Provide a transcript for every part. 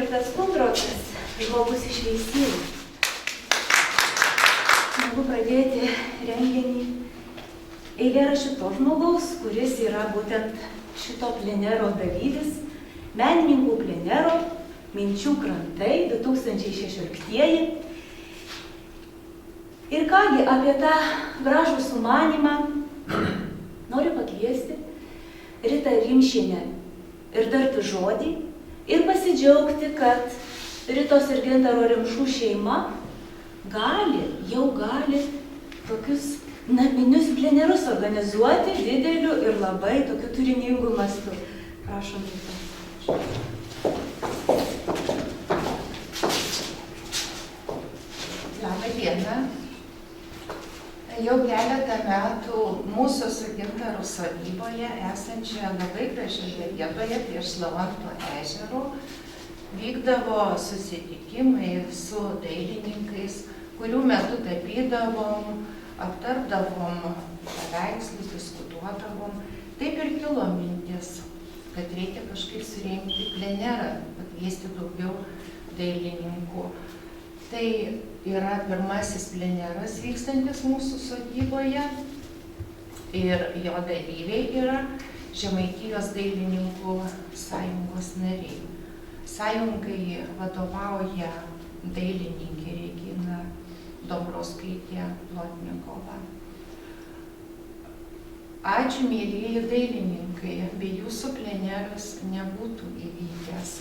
Albertas Kundrotas, žmogus iš Veisiejų. Noriu pradėti renginį eilėraščiu to žmogaus, kuris yra būtent šito plenero dalyvis, menininkų plenero Minčių krantai 2016. Ir kągi apie tą gražų sumanymą noriu pakviesti Ritą Rimšienę ir tarti žodį ir pasidžiaugti, kad Ritos ir Gintaro Rimšų šeima jau gali tokius naminius plenerus organizuoti dideliu ir labai tokiu turiningu mastu. Prašom, Rita. Labą dieną. Jau keletą metų mūsų su Gintaru sodyboje esančioje labai gražioje vietoje prieš Lavanto ežero vykdavo susitikimai su dailininkais, kurių metu tapydavom, aptardavom paveikslus, diskutuodavom. Taip ir kilo mintis, kad reikia kažkaip surengti plenerą, pakviesti daugiau dailininkų. Tai yra pirmasis pleneras vykstantis mūsų sodyboje ir jo dalyviai yra Žemaitijos dailininkų sąjungos nariai. Sąjungai vadovauja dailininkė Regina Dombrovskaitė Plotnikova. Ačiū, mėlyjeji dailininkai, be jūsų pleneras nebūtų įvykęs.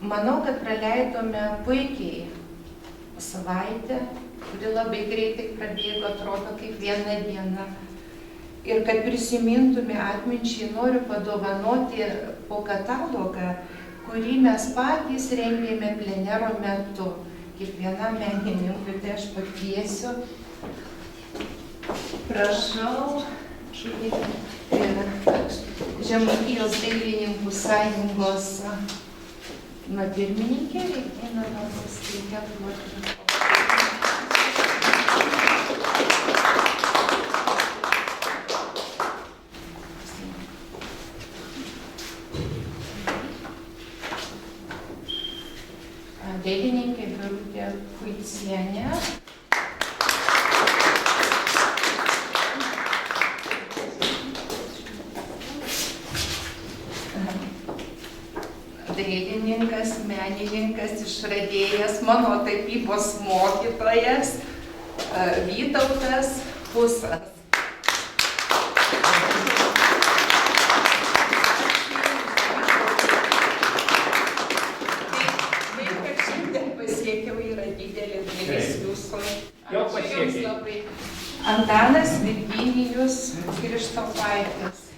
Manau, kad praleidome puikiai savaitę, kuri labai greitai prabėgo, atrodo kaip viena diena. Ir kad prisimintume atminčiai, noriu padovanoti po katalogą, kurį mes patys rengėme plenero metu. Kiekvienam menininkui tai aš pakviesiu. Prašau, Žemaitijos dailininkų sąjungos pirmininkė Regina Dombrovskaitė Plotnikova. Dailininkė Birutė Kuicienė. Dailininkas, menininkas, išradėjas, mano tapybos mokytojas Vytautas Pusas. Tai, kad šiandien pasiekiau, yra didelė dalis jūsų. Ačiū jums labai. Antanas Virginijus Krištopaitis.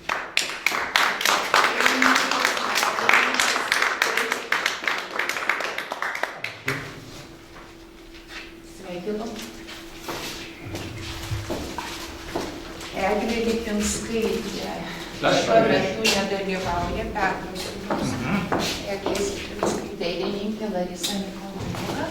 Eglė Lipinskaitė. Šiuo metu nedalyvauja, perduosiu jums. Eglė Lipinskaitė, dailininkė Larisa Mikolajeva.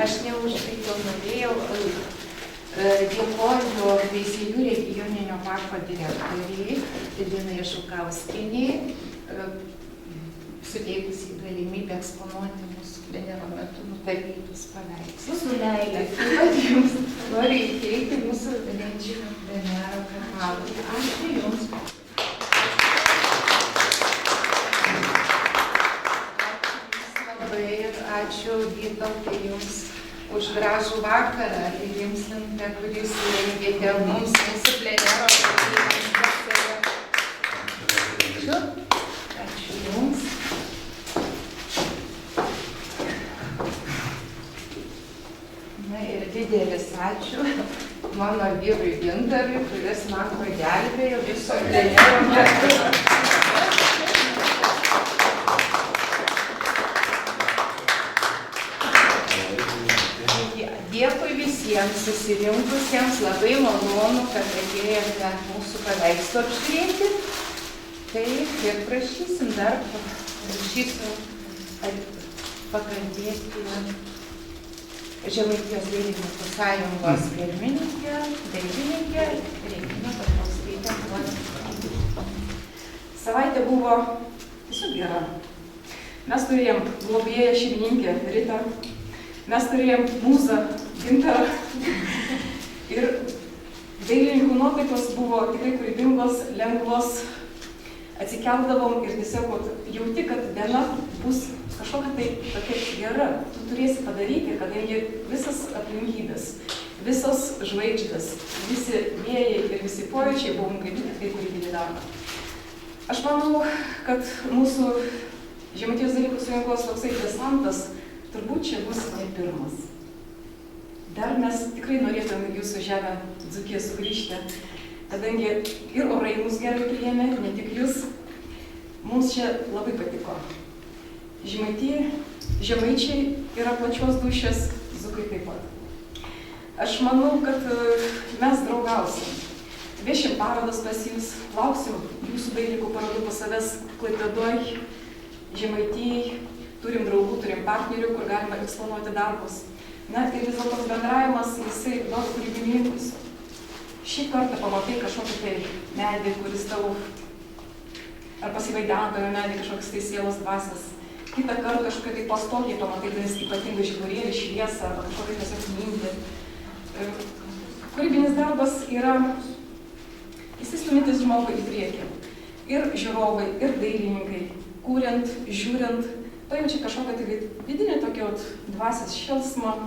Aš neužbaigiau, norėjau. Dėkoju Veisiejų regioninio parko direktoriai Linai Žukauskienei, suteikusi galimybę eksponuoti mūsų plenero metu nutapytus paveikslus. Su meile. Taip pat jums noriu įteikti mūsų Velenčino plenero katalogą. Ačiū jums. Ačiū Vytautai jums už gražų vakarą ir jums, kuris rengėte mums mūsų plenero dalyviams. Ačiū jums. Na ir didelis ačiū mano vyrui Gintarui, kuris man pagelbėjo viso plenero metu. Dėkui visiems susirinkusiems labai malonu, kad atėjote mūsų paveikslą apžiūrėti. Tai ir prašysim dar, pakalbėti Žemaitijos dailininkų sąjungos pirmininkė, dailininkė Regina Patrauskaitė. Savaitė buvo tiesiog gera. Mes turėjom globėją šeimininkę Ritą, mes turėjom mūzą Gintarą ir dailininkų nuotaikos buvo tikrai kūrybingos, lengvos. Atsikeldavom ir tiesiog jauti, kad diena bus kažkokia tai tokia gera. Tu turėsi padaryti, kadangi visas aplinkybės, visos žvaigždės, visi vėjai ir visi pojūčiai buvo nukreipti tikrai kūrybinį darbą. Aš manau, kad mūsų Žemaitijos dailininkų sąjungos toksai desantas turbūt čia bus ne pirmas. Dar mes tikrai norėtume jūsų žemę Dzūkiją sugrįžti, kadangi ir orai mus gerai priėmė, ne tik jūs. Mums čia labai patiko. Žemaičiai yra plačios dūšios, dzūkai taip pat. Aš manau, kad mes draugausim. Vešim parodas pas jūs, lauksim jūsų dailininkų parodų pas savęs Klaipėdoj, Žemaitijai. Turim draugų, turim partnerių, kur galima eksponuoti darbus. Na ir vis dėlto bendravimas, jisai duoda kūrybinių impulsų. Šį kartą pamatai kažkokį tai medį, kuris tau, ar pasivaidentojo medį, kažkoks tai sielos dvasias. Kitą kartą kažkokią tai pastogį pamatai, kuris ypatingai žiburėlį, šviesą, arba kažkokią tiesiog mintį. Kūrybinis darbas yra įsistumintis žmogui į priekį. Ir žiūrovai, ir dailininkai, kuriant, žiūrint, pajaučia kažkokią tai vidinį tokį dvasias šėlsmą,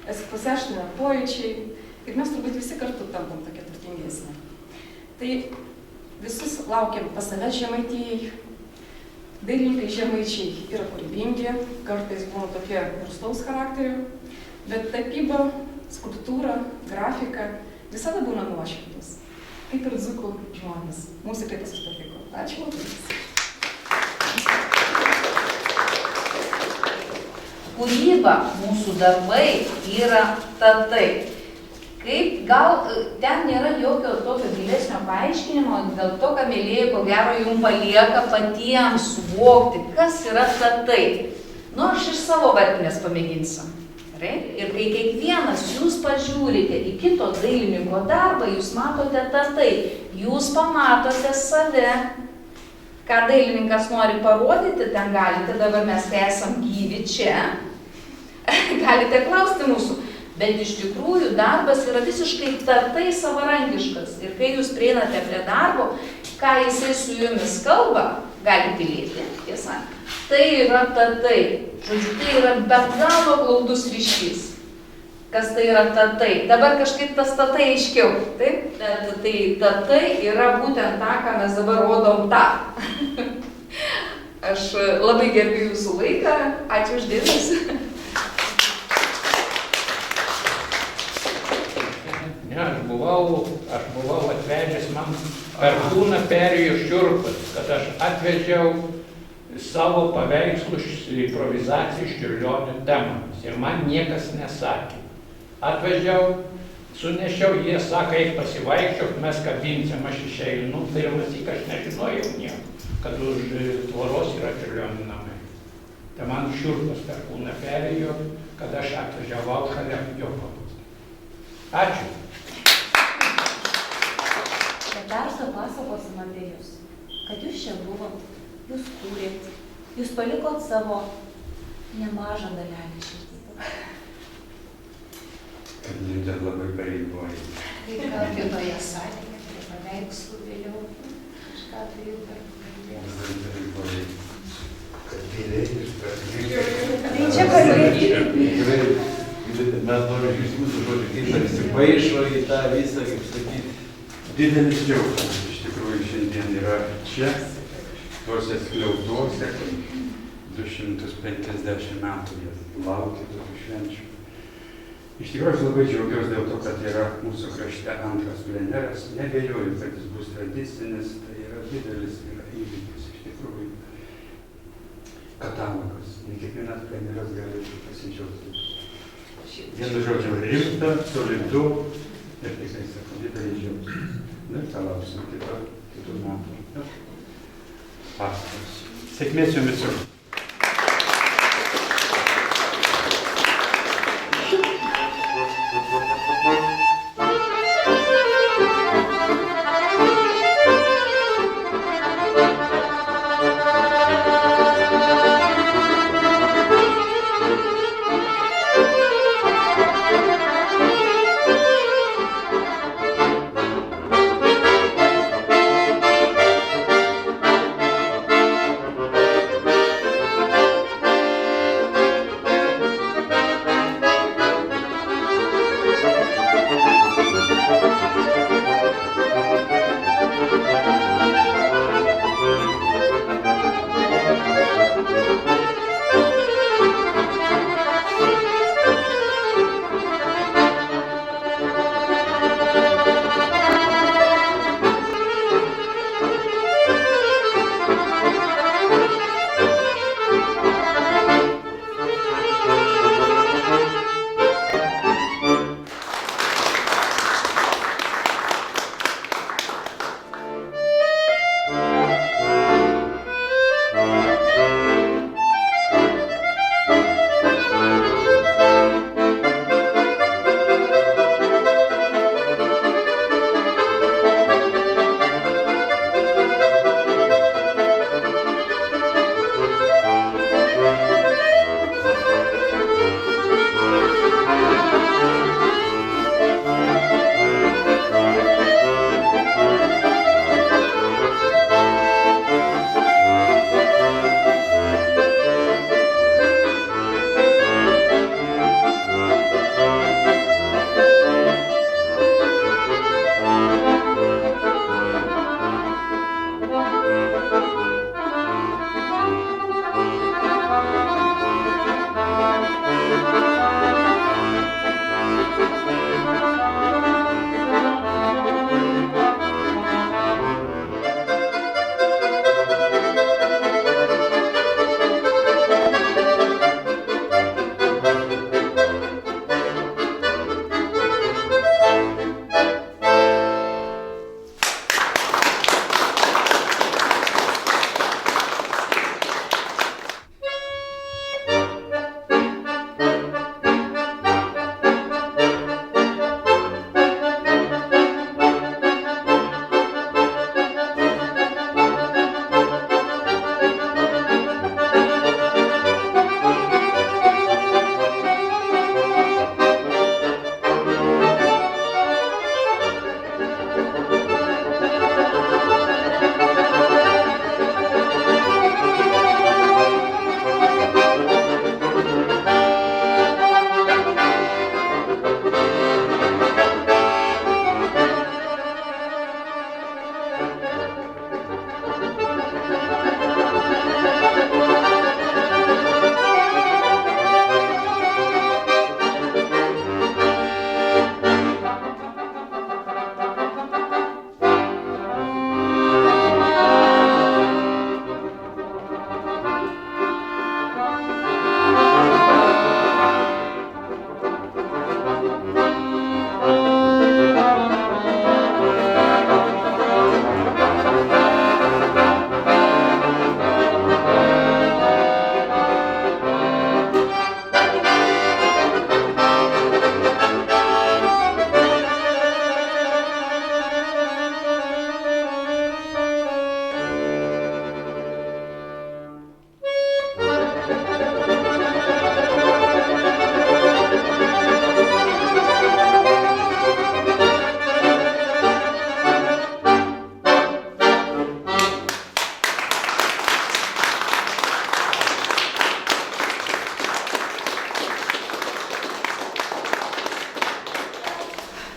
pasiaština pojūčiai. Ir mes turbūt visi kartu tampam tokie turtingesni. Tai visus laukiam pas save Žemaitijai. Dailininkai žemaičiai yra kūrybingi, kartais būna tokie rūstaus charakterio, bet tapyba, skulptūra, grafika visada būna nuoširdus. Kaip ir dzūkų žmonės. Mums tikrai tas patiko. Ačiū labai. Kūryba, mūsų darbai yra tatai. Kaip gal ten nėra jokio tokio gilesnio paaiškinimo, dėl to, kad mėlėjai, ko gero, jums palieka patiems suvokti, kas yra tatai. Nu, aš iš savo varpinės pamėginsiu. Ir kai kiekvienas jūs pažiūrite į kito dailininko darbą, jūs matote tatai. Jūs pamatote save, ką dailininkas nori parodyti, ten galite, dabar mes esam gyvi čia, galite klausti mūsų. Bet iš tikrųjų darbas yra visiškai tatai savarankiškas. Ir kai jūs prieinate prie darbo, ką jisai su jumis kalba, gali tylėti, tiesa. Tai yra tatai. Žodžiu, tai yra be galo glaudus ryšys. Kas tai yra tatai? Dabar kažkaip tas tatai aiškiau. Taip? Tai tatai yra būtent tą, ką mes dabar rodom tą. Aš labai gerbiu jūsų laiką. Ačiū už dėmesį. Aš buvau atvežęs, man per kūną perėjo šiurpas, kad aš atvežiau savo paveikslus improvizacijų Čiurlionio temomis. Ir man niekas nesakė. Atvežiau, sunešiau, jie sako, eik pasivaikščiok, mes kabinsim, aš išeinu. Pirmas syk aš nežinojau nieko, kad už tvoros yra Čiurlionio namai. Tai man šiurpas per kūną perėjo, kad aš atvažiavau šalia jo pabūti. Ačiū. Dar pasakosim apie jūs, kad jūs čia buvot, jūs kūrėt, jūs palikot savo nemažą dalelį širdyje. Kad dar labai pareigoja. Tai gal kitoje salėje, prie paveikslų vėliau, kažką tai jau dar kalbės. Labai pareigoja. Kad vėliai išprasmė. Tai čia kalbėti. Mes norim iš jūsų žodžių, kaip ar įsipaišo į tą visą, kaip sakyti, didelis džiaugsmas iš tikrųjų šiandien yra čia, tuose skliautuose, 250 metų jas laukia tokių švenčių. Iš tikrųjų aš labai džiaugiuosi dėl to, kad yra mūsų krašte antras pleneras. Neabejoju, kad jis bus tradicinis, tai yra didelis įvykis iš tikrųjų. Katalogas. Ne kiekvienas pleneras gali pasidžiaugti. Vienu žodžiu, rimta, solidu, Ir tikrai sakau, didelį džiaugsmą. Nu ir tą lauksim kitų metų. Pasakas. Sėkmės jums visur.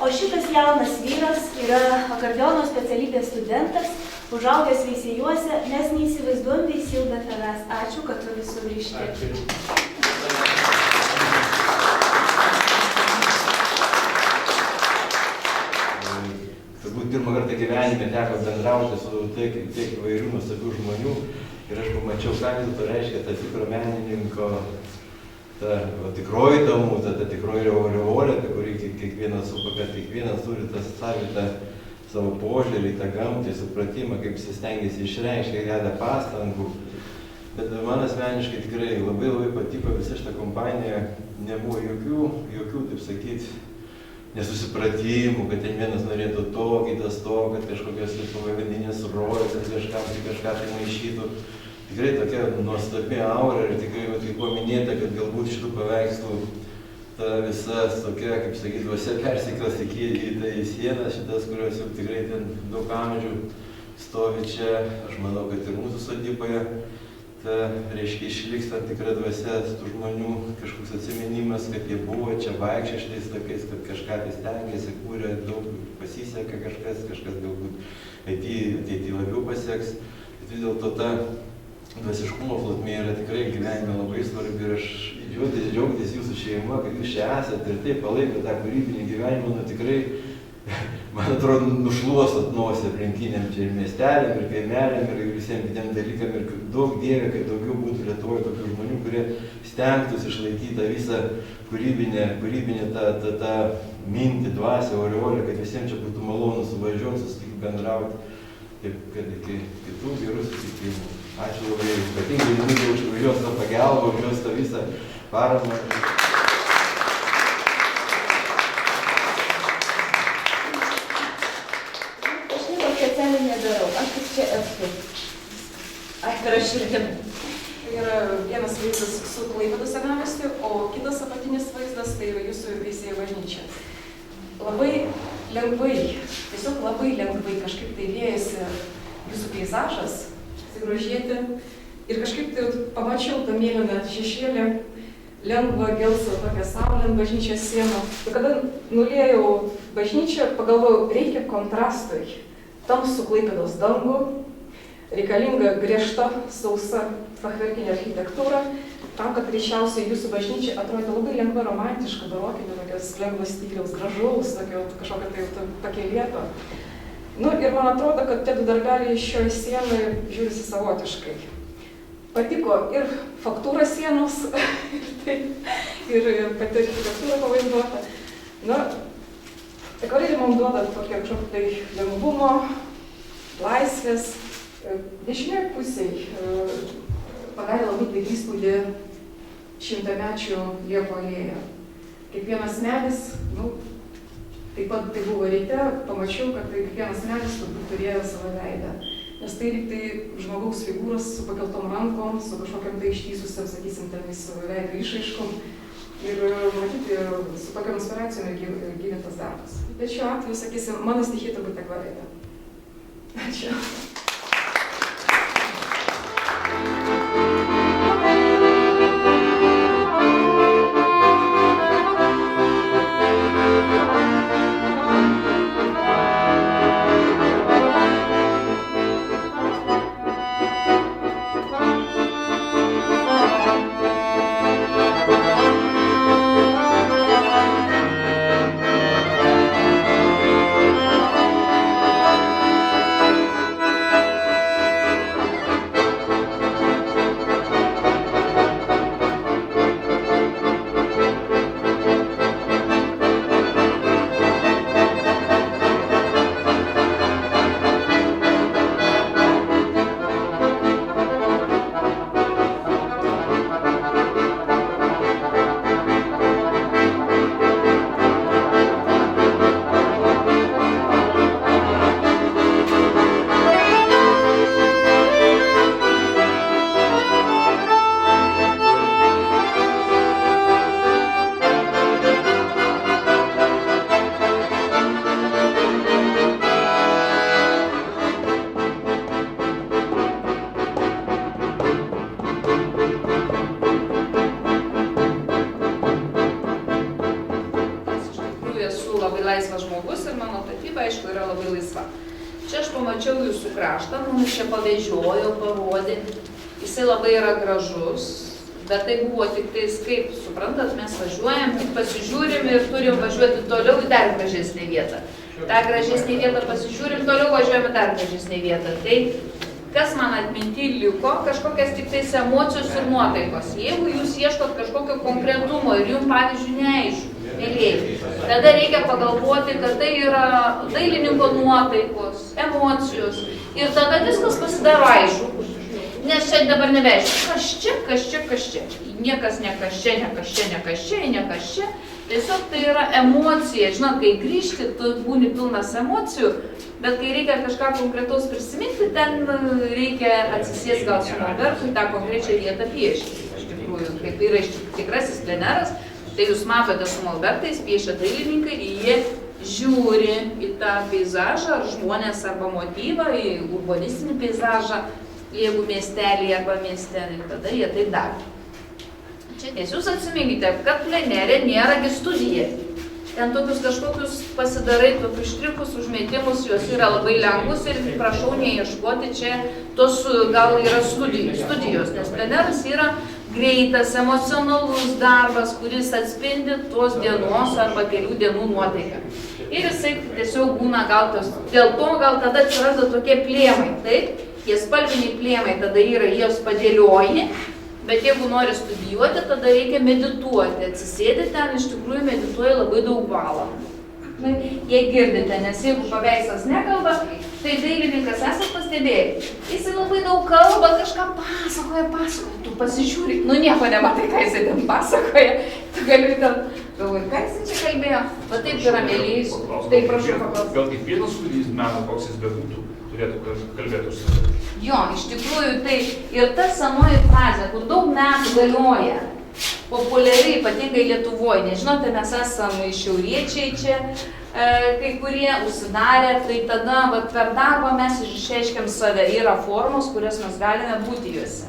O šitas jaunas vyras yra akordeono specialybės studentas, užaugęs Veisiejuose, mes neįsivaizduojam Veisiejų be tavęs. Ačiū, kad tu visur grįžti. Ačiū. Turbūt pirmą kartą gyvenime teko bendrauti su tiek įvairių nuostabių žmonių ir aš pamačiau, ką vis dėlto reiškia ta tikro menininko ta tikroji ta mūza, ta tikroji revolė, apie kurį kiekvienas supa, kad kiekvienas turi tą savitą savo požiūrį, tą gamtą, supratimą, kaip jis stengiasi išreikšti, deda pastangų. Bet man asmeniškai tikrai labai patiko visa šita kompanija, nebuvo jokių, taip sakyti, nesusipratimų, kad ten vienas norėtų to, kitas to, kad kažkokios pavadinės rolės, kažką tai maišytų. Tikrai tokia nuostabi aura ir tikrai, kaip buvo minėta, kad galbūt šitų paveikslų ta visa tokia, kaip sakyti, dvasia persikels į sieną, šitas, kurios jau tikrai ten daug amžių stovi čia. Aš manau, kad ir mūsų sodyboje ta, reiškia, išliks tam tikra dvasia tų žmonių, kažkoks atsiminimas, kad jie buvo čia vaikščia šitais tokiais, kad kažką tai stengiasi, kūrė, daug pasiseka kažkas galbūt ateity labiau pasieks. Bet vis dėlto ta dvasiškumo plotmė yra tikrai gyvenime labai svarbi ir aš džiaugtis jūsų šeima, kad jūs čia esate ir taip palaiko tą kūrybinį gyvenimą, nu tikrai, man atrodo, nušluostat nosį aplinkiniam čia ir miestelėm, ir kaimelėm, ir visiems kitiem dalykam, ir daug Dieve, kad daugiau būtų Lietuvoje tokių žmonių, kurie stengtųsi išlaikyti tą visą kūrybinę tą mintį, dvasią, aureolę, kad visiems čia būtų malonu suvažiuoti, susitikti, bendrauti, taip kad iki kitų gerų susitikimų. Ačiū labai, ypatingai Liudai už jos tą pagalbą, už jos tą visą paramą. Aš nieko specialiai nedarau, aš tik čia esu. Atvira širdim. Tai yra vienas vaizdas su Klaipėdos senamiestiu, o kitas apatinis vaizdas tai yra jūsų Veisiejų bažnyčia. Labai lengvai, tiesiog labai lengvai kažkaip tai liejasi jūsų peizažas, grožėti. Ir kažkaip tai pamačiau tą mėlyną šešėlį, lengvą gelsvą tokią saulę ant bažnyčios sienų. Ir kada nuliejau bažnyčią, pagalvojau, reikia kontrastui. Tamsų Klaipėdos dangų, reikalinga griežta, sausa fachverkinė architektūra, tam, kad greičiausiai jūsų bažnyčia atrodė labai lengva, romantiška, barokinė, tokios lengvos stiliaus, gražaus, tokio kažkokio tai pakėlėto. Nu ir man atrodo, kad tie du darbeliai šioje sienoje žiūrisi savotiškai. Patiko ir faktūra sienos, ir pati architektūra pavaizduota. Na, akvarelė man duoda tokia kažkokia tai lengvumo, laisvės. Dešinėje pusėje padarė labai didelį įspūdį šimtamečių liepų alėja. Kiekvienas medis, nu, taip pat tai buvo ryte, pamačiau, kad tai kiekvienas medis turbūt turėjo savo veidą. Nes tai lyg tai žmogaus figūros su pakeltom rankom, su kažkokiam tai ištįsusiam, sakysim, tenais veido išraiškom. Ir matyti, su tokiam inspiracijom ir gyventas darbas. Bet šiuo atveju, sakysim, mano stichija turbūt akvarelė. Ačiū. Laisvas žmogus ir mano tapyba, aišku, yra labai laisva. Čia aš pamačiau jūsų kraštą, mums čia pavežiojo, parodė. Jisai labai yra gražus, bet tai buvo tik tais, kaip suprantat, mes važiuojam, tik pasižiūrim ir turim važiuoti toliau į dar gražesnę vietą. tą gražesnį vietą pasižiūrim, toliau važiuojame dar gražesnį vietą. Tai kas man atminti liko, kažkokias tik tais emocijos ir nuotaikos. Jeigu jūs ieškot kažkokio konkretumo ir jums, pavyzdžiui, neaišku, mėlyjei, tada reikia pagalvoti, kad tai yra dailininko nuotaikos, emocijos ir tada viskas pasidaro aišku. Nes čia dabar nebeaišku, kas čia. Niekas ne kas čia. Tiesiog tai yra emocija. Žinot, kai grįžti, tu būni pilnas emocijų, bet kai reikia kažką konkretaus prisiminti, ten reikia atsisės gal su molbertu į tą konkrečią vietą piešti. Iš tikrųjų, kaip yra tikrasis pleneras, tai jūs matote su molbertais, piešia dailininkai ir jie žiūri į tą peizažą, ar žmonės, arba motyvą, į urbanistinį peizažą, jeigu miestelį arba miestelį, tada jie tai daro. Nes jūs atsiminkite, kad plenerė nėragi studija. Ten tokius kažkokius pasidarai, tokius štrichus, užmetimus, jos yra labai lengvus ir prašau neieškoti čia, tos gal yra studijos, nes pleneras yra greitas, emocionalus darbas, kuris atspindi tos dienos arba kelių dienų nuotaiką. Ir jisai tiesiog būna gal tos, dėl to gal tada atsiranda tokie plėmai, taip? Tie spalviniai plėmai tada yra, jos padėlioji, bet jeigu nori studijuoti, tada reikia medituoti. Atsisėdi ten, iš tikrųjų medituoji labai daug valandų. Jei girdite, nes jeigu paveikslas nekalba, tai dailininkas esat pastebėjai. Jis labai daug kalba, kažką pasakoja, tu pasižiūri, nieko nematai, ką jis ten pasakoja. Tu gali ten, galvoji, ką jis čia kalbėjo, va taip yra mėlys. Tai prašau paklausti. Gal kiekvienas studijis meno, koks jis bebūtų, turėtų kalbėti už save? Jo, iš tikrųjų tai ir ta senoji frazė, kur daug metų galioja, populiariai, ypatingai Lietuvoje, nežinote, mes esame šiauriečiai čia, kai kurie užsidarė, tai tada per darbą mes išreiškiam save, yra formos, kurias mes galime būti juose.